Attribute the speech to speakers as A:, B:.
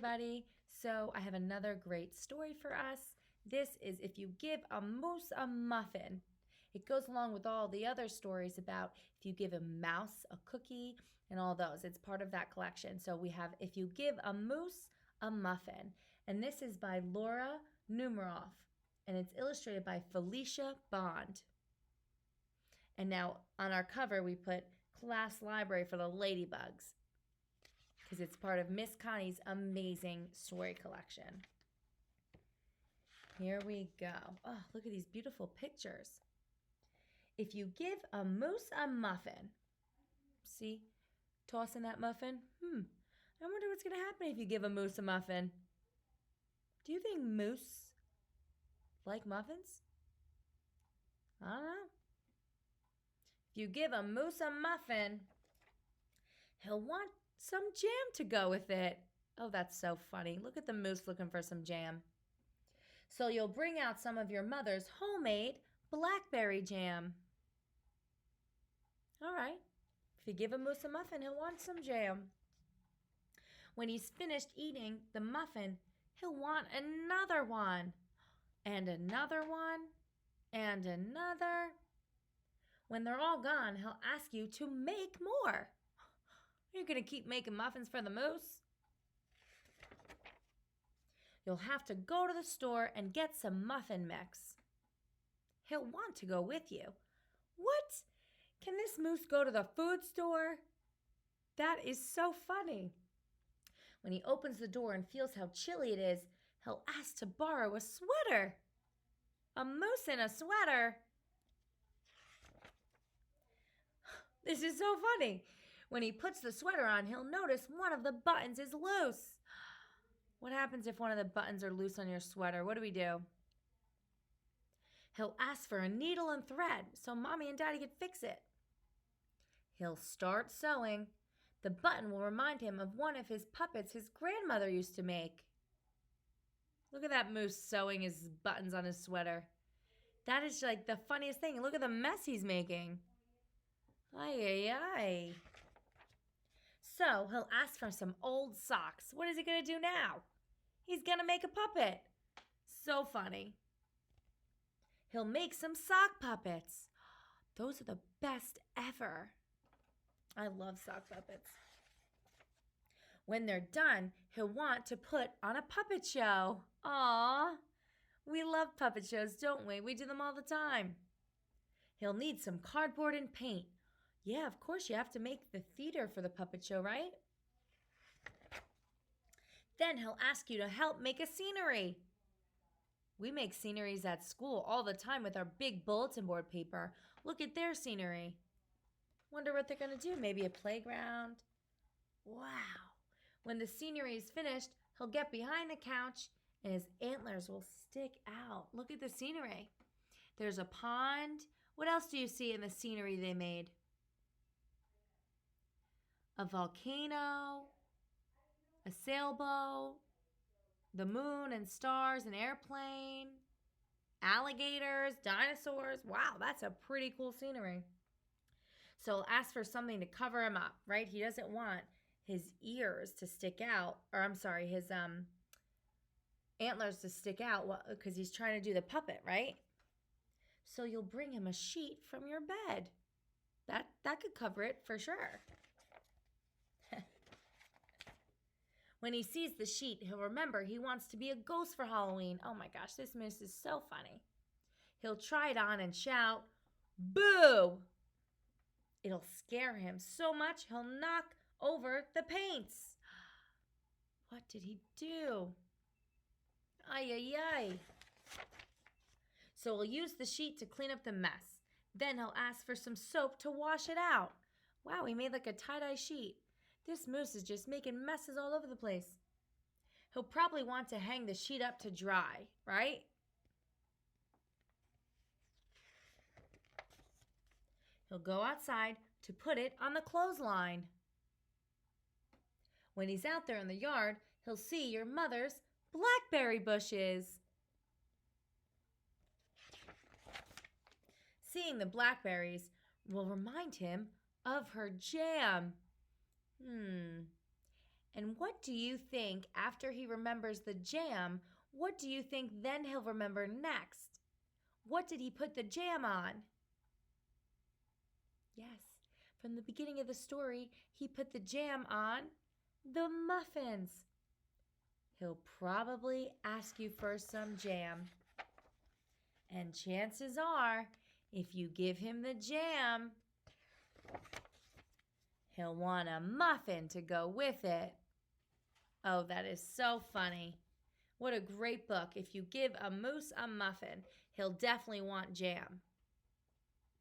A: everybody. So I have another great story for us. This is If You Give a Moose a Muffin. It goes along with all the other stories about if you give a mouse a cookie and all those. It's part of that collection. So we have If You Give a Moose a Muffin. And this is by Laura Numeroff. And it's illustrated by Felicia Bond. And now on our cover, we put Class Library for the Ladybugs, because it's part of Miss Connie's amazing story collection. Here we go. Oh, look at these beautiful pictures. If you give a moose a muffin, see, tossing that muffin. I wonder what's going to happen if you give a moose a muffin. Do you think moose like muffins? I don't know. If you give a moose a muffin, he'll want some jam to go with it. Oh, that's so funny. Look at the moose looking for some jam. So you'll bring out some of your mother's homemade blackberry jam. All right. If you give a moose a muffin, he'll want some jam. When he's finished eating the muffin, he'll want another one, and another one, and another. When they're all gone, he'll ask you to make more. Are you going to keep making muffins for the moose? You'll have to go to the store and get some muffin mix. He'll want to go with you. What? Can this moose go to the food store? That is so funny. When he opens the door and feels how chilly it is, he'll ask to borrow a sweater. A moose in a sweater. This is so funny. When he puts the sweater on, he'll notice one of the buttons is loose. What happens if one of the buttons are loose on your sweater? What do? He'll ask for a needle and thread so Mommy and Daddy can fix it. He'll start sewing. The button will remind him of one of his puppets his grandmother used to make. Look at that moose sewing his buttons on his sweater. That is like the funniest thing. Look at the mess he's making. Ay, ay, ay. So he'll ask for some old socks. What is he going to do now? He's going to make a puppet. So funny. He'll make some sock puppets. Those are the best ever. I love sock puppets. When they're done, he'll want to put on a puppet show. Aww. We love puppet shows, don't we? We do them all the time. He'll need some cardboard and paint. Yeah, of course you have to make the theater for the puppet show, right? Then he'll ask you to help make a scenery. We make sceneries at school all the time with our big bulletin board paper. Look at their scenery. Wonder what they're going to do. Maybe a playground. Wow. When the scenery is finished, he'll get behind the couch and his antlers will stick out. Look at the scenery. There's a pond. What else do you see in the scenery they made? A volcano, a sailboat, the moon and stars, an airplane, alligators, dinosaurs. Wow, that's a pretty cool scenery. So he'll ask for something to cover him up, right? He doesn't want his ears to stick out, or I'm sorry, his antlers to stick out because he's trying to do the puppet, right? So you'll bring him a sheet from your bed. That could cover it for sure. When he sees the sheet, he'll remember he wants to be a ghost for Halloween. Oh my gosh, this moose is so funny. He'll try it on and shout, "Boo!" It'll scare him so much he'll knock over the paints. What did he do? Ay, ay, ay. So he'll use the sheet to clean up the mess. Then he'll ask for some soap to wash it out. Wow, he made like a tie-dye sheet. This moose is just making messes all over the place. He'll probably want to hang the sheet up to dry, right? He'll go outside to put it on the clothesline. When he's out there in the yard, he'll see your mother's blackberry bushes. Seeing the blackberries will remind him of her jam. And what do you think after he remembers the jam? What do you think then he'll remember next? What did he put the jam on? Yes, from the beginning of the story, he put the jam on the muffins. He'll probably ask you for some jam. And chances are, if you give him the jam, he'll want a muffin to go with it. Oh, that is so funny. What a great book. If you give a moose a muffin, he'll definitely want jam.